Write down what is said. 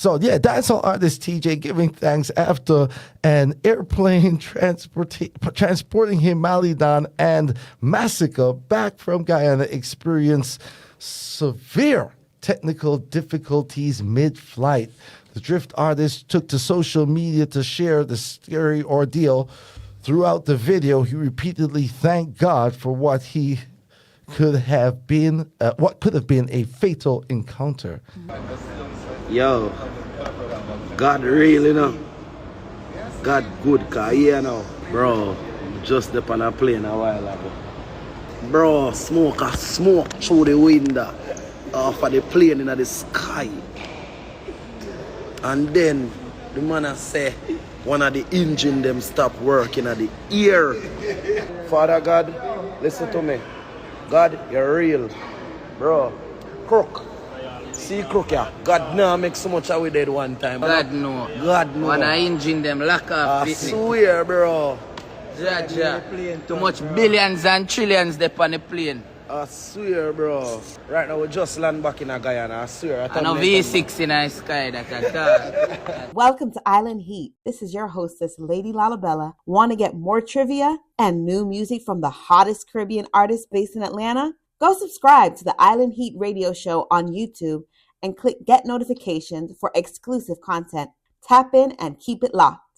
So yeah, dancehall artist TeeJay giving thanks after an airplane transporting him Malidan and Massacre back from Guyana experienced severe technical difficulties mid-flight. The drift artist took to social media to share the scary ordeal. Throughout the video, he repeatedly thanked God for what could have been a fatal encounter. Yo, God real, you know. God good, cause you know, bro, just up on a plane a while ago. Bro, smoke through the window off of the plane in the sky. And then the man say one of the engine them stop working at the ear. Father God, listen to me. God, you're real. Bro, crook. See crook, yeah. God now make so much of we did one time. God no. God no. When I engine them lock up. I swear, bro. Ja. Too much billions and trillions they on the plane. I swear, bro. Right now we just land back in Guyana. I swear. I know V6 in the sky that I got. Welcome to Island Heat. This is your hostess, Lady Lalabella. Want to get more trivia and new music from the hottest Caribbean artists based in Atlanta? Go subscribe to the Island Heat radio show on YouTube and click get notifications for exclusive content. Tap in and keep it locked.